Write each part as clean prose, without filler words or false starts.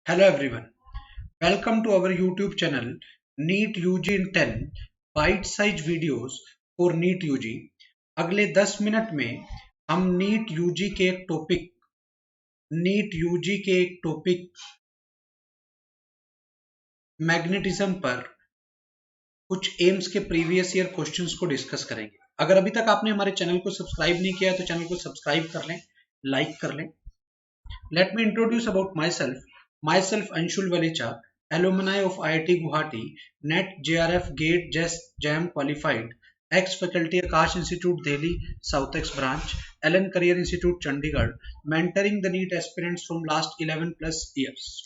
Hello everyone, welcome to our YouTube channel NEET UG in 10 bite size videos for NEET UG। अगले 10 minute में हम NEET UG के एक topic magnetism पर कुछ एम्स के प्रीवियस ईयर क्वेश्चंस को डिस्कस करेंगे। अगर अभी तक आपने हमारे चैनल को सब्सक्राइब नहीं किया है तो चैनल को सब्सक्राइब कर लें, लाइक कर लें। Let me introduce about myself. Myself Anshul Valicha, alumni of IIT Guwahati, NET, JRF, GATE, JES, JAM qualified, ex-faculty Akash Institute Delhi, South X branch, Allen Career Institute Chandigarh, mentoring the NEET aspirants from last 11 plus years.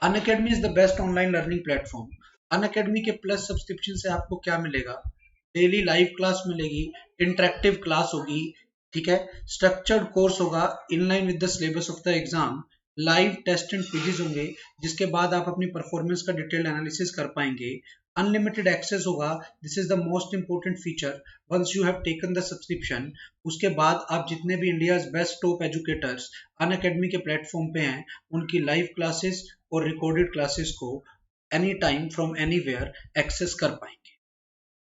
Unacademy is the best online learning platform. Unacademy के plus subscription से आपको क्या मिलेगा? Daily live class मिलेगी, interactive class होगी, ठीक है, structured course होगा in line with the syllabus of the exam, live test and quizzes होंगे जिसके बाद आप अपनी परफॉर्मेंस का डिटेल एनालिसिस कर पाएंगे, अनलिमिटेड एक्सेस होगा। This is the most important feature. Once you have taken the subscription, उसके बाद आप जितने भी India's best top educators Unacademy के प्लेटफॉर्म पे हैं उनकी लाइव क्लासेस और रिकॉर्डेड क्लासेस को any time from anywhere access कर पाएंगे।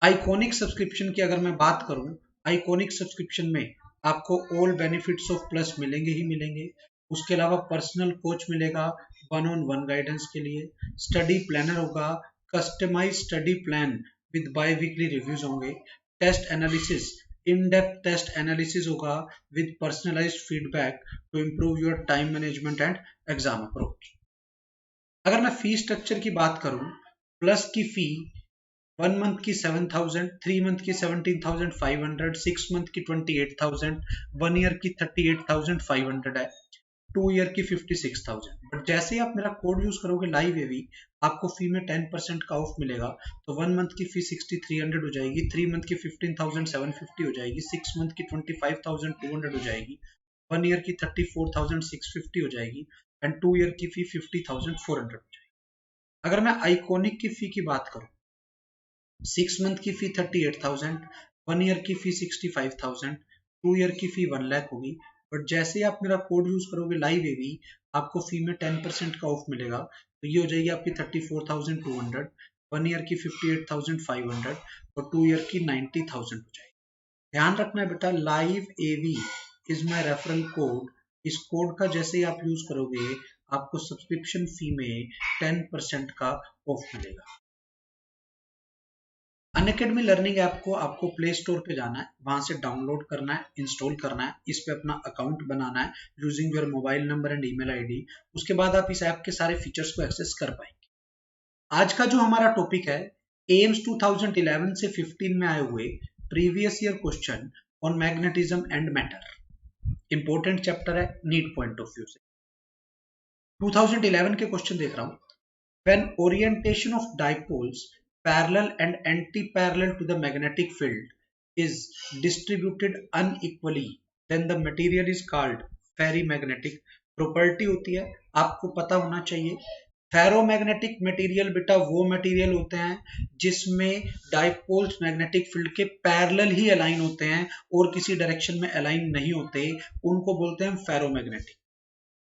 आइकॉनिक सब्सक्रिप्शन की अगर मैं बात करूं, आइकॉनिक सब्सक्रिप्शन में आपको ऑल बेनिफिट्स ऑफ प्लस मिलेंगे ही मिलेंगे। उसके अलावा पर्सनल कोच मिलेगा वन ऑन वन गाइडेंस के लिए, स्टडी प्लानर होगा, customize study plan with bi weekly reviews होंगे, test analysis, in depth test analysis होगा with personalized feedback to improve your time management and exam approach. अगर मैं fee structure की बात करूं, प्लस की फी 1 मंथ की 7,000, 3 मंथ की 17,500, 6 मंथ की 28,000, 1 ईयर की 38,500 है, 2 ईयर की 56,000। बट जैसे ही आप मेरा कोड यूज करोगे लाइव एवी, आपको फी में 10% का ऑफ मिलेगा। तो 1 मंथ की फी 6,300 हो जाएगी, 3 मंथ की 15,750 हो जाएगी, 6 मंथ की 25,200 हो जाएगी, 1 ईयर की 34,650 हो जाएगी एंड 2 ईयर की फी 50,400 हो जाएगी। अगर मैं आइकॉनिक की फी की बात करूं, 6 मंथ की फी 38,000, 1 ईयर की फी 65,000, 2 ईयर की फी 1 लाख होगी। बट जैसे ही आप मेरा कोड यूज करोगे लाइव एवी, आपको फी में 10% का ऑफ मिलेगा। तो ये हो जाएगी आपकी 34,200, 1 ईयर की 58,500 और 2 ईयर की 90,000 हो जाएगी। ध्यान रखना है बेटा, live AV is my referral code. इस कोड का जैसे ही आप यूज करोगे आपको सब्सक्रिप्शन फी में 10% का ऑफ मिलेगा। अनअकैडमी लर्निंग ऐप को आपको प्ले स्टोर पे जाना है, वहां से डाउनलोड करना है, इंस्टॉल करना है, इस पे अपना अकाउंट बनाना है using your mobile number and email ID. उसके बाद आप इस ऐप के सारे फीचर्स को एक्सेस कर पाएंगे। आज का जो हमारा टॉपिक है, एम्स 2011 से 15 में आए हुए previous year question on magnetism and matter. Important chapter है नीट पॉइंट ऑफ व्यू से। 2011 के क्वेश्चन देख रहा हूं। When orientation of dipoles parallel and anti-parallel to the magnetic field is distributed unequally, then the material is called ferrimagnetic। Property होती है, आपको पता होना चाहिए। फेरोमैग्नेटिक मटेरियल बेटा वो मटेरियल होते हैं जिसमें डाइपोल्स मैग्नेटिक फील्ड के पैरेलल ही अलाइन होते हैं और किसी डायरेक्शन में अलाइन नहीं होते, उनको बोलते हैं फेरोमैग्नेटिक।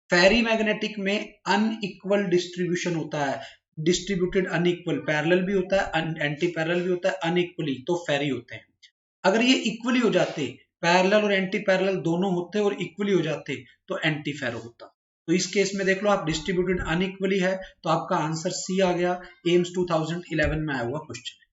फेरी मैग्नेटिक में अनइक्वल डिस्ट्रीब्यूशन होता है, डिस्ट्रीब्यूटेड अनइक्वल, पैरेलल भी होता है, एंटी पैरेलल भी होता है, अनइक्वली तो फेरी होते हैं। अगर ये इक्वली हो जाते, पैरेलल और एंटी पैरेलल दोनों होते और इक्वली हो जाते तो एंटी फेरो होता। तो इस केस में देख लो, आप डिस्ट्रीब्यूटेड अनइक्वली है तो आपका आंसर सी आ गया। एम्स 2011 में आया हुआ क्वेश्चन।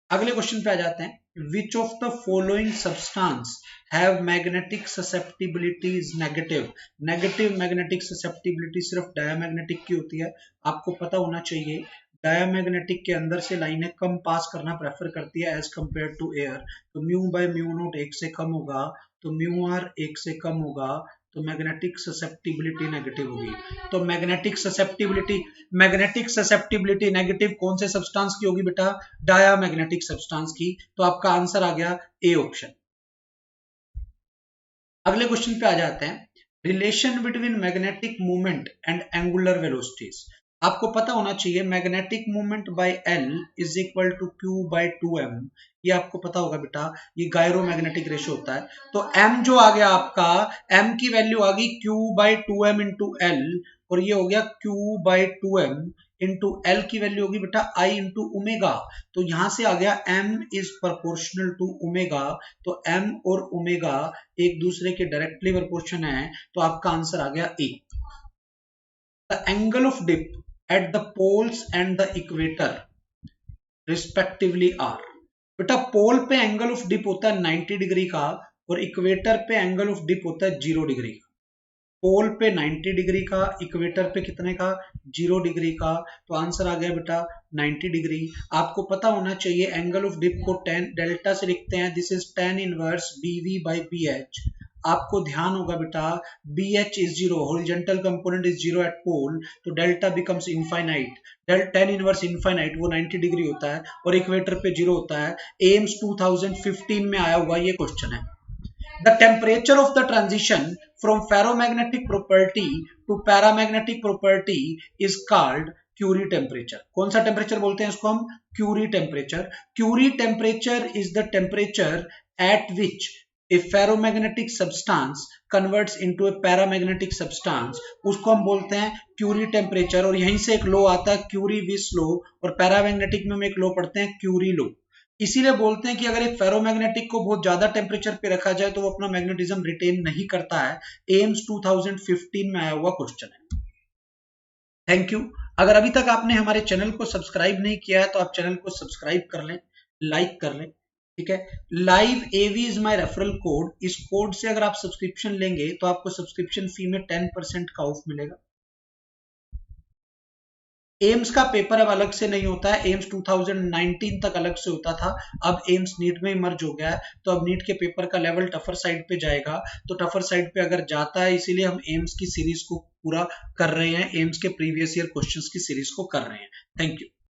अगले क्वेश्चन पे आ जाते हैं। Which of the following substance have magnetic susceptibility is negative. Negative magnetic susceptibility सिर्फ डायमैग्नेटिक की होती है, आपको पता होना चाहिए। डायमैग्नेटिक के अंदर से लाइनें कम पास करना प्रेफर करती है एज कंपेयर टू एयर। तो म्यू बाय म्यू नोट 1 से कम होगा, तो म्यू आर 1 से कम होगा, तो मैग्नेटिक ससेप्टिबिलिटी नेगेटिव होगी। तो मैग्नेटिक ससेप्टिबिलिटी नेगेटिव कौन से सब्सटेंस की होगी बेटा? डायामैग्नेटिक सब्सटेंस की। तो आपका आंसर आ गया ए ऑप्शन। अगले क्वेश्चन पे आ जाते हैं। Relation between magnetic movement and angular velocities. आपको पता होना चाहिए magnetic moment by L is equal to Q by 2m। ये आपको पता होगा बेटा, ये गायरोमैग्नेटिक रेशियो होता है। तो m जो आ गया आपका, m की वैल्यू आ गई q by 2m into L, और ये हो गया q by 2m into L की वैल्यू होगी बेटा I इंटू ओमेगा। तो यहां से आ गया m is proportional to omega. तो m और ओमेगा एक दूसरे के डायरेक्टली प्रोपोर्शन है, तो आपका आंसर आ गया A. The angle of dip at the poles and the equator respectively are। बेटा पोल पे एंगल ऑफ डिप होता है 90 डिग्री का, और इक्वेटर पे एंगल ऑफ डिप होता है 0 डिग्री का। पोल पे 90 डिग्री का, इक्वेटर पे कितने का, 0 डिग्री का। तो आंसर आ गया बेटा 90 डिग्री। आपको पता होना चाहिए एंगल ऑफ डिप को tan डेल्टा से लिखते हैं, this is tan inverse bv by bh। आपको ध्यान होगा बेटा bh is 0, horizontal component is 0 at pole, तो delta becomes infinite. tan inverse infinite वो 90 डिग्री होता है और इक्वेटर पे 0 होता है। एम्स 2015 में आया हुआ ये क्वेश्चन है। The temperature of the transition from ferromagnetic property to paramagnetic property is called Curie temperature। कौन सा टेम्परेचर बोलते हैं इसको हम, Curie temperature। Curie temperature is the temperature at which a ferromagnetic substance converts into a paramagnetic substance, उसको हम बोलते हैं Curie temperature। और यहीं से एक लॉ आता है Curie-Weiss law, और पैरामैग्नेटिक में हम एक लॉ पढ़ते हैं Curie law। इसीलिए बोलते हैं कि अगर एक फेरोमैग्नेटिक को बहुत ज्यादा टेम्परेचर पे रखा जाए तो वो अपना मैग्नेटिज्म रिटेन नहीं करता है। एम्स 2015 में आया हुआ क्वेश्चन है। Thank you. अगर अभी तक आपने हमारे चैनल को सब्सक्राइब नहीं किया है तो आप चैनल को सब्सक्राइब कर लें, लाइक कर लें, ठीक है। Live AV is my referral code. इस कोड से अगर आप सब्सक्रिप्शन लेंगे तो आपको सब्सक्रिप्शन फी में 10% का ऑफ मिलेगा। एम्स का पेपर अब अलग से नहीं होता है, एम्स 2019 तक अलग से होता था, अब एम्स नीट में मर्ज हो गया है। तो अब नीट के पेपर का लेवल टफर साइड पे जाएगा, तो टफर साइड पे अगर जाता है, इसीलिए हम एम्स की सीरीज को पूरा कर रहे हैं, एम्स के प्रीवियस ईयर क्वेश्चंस की सीरीज को कर रहे हैं। Thank you.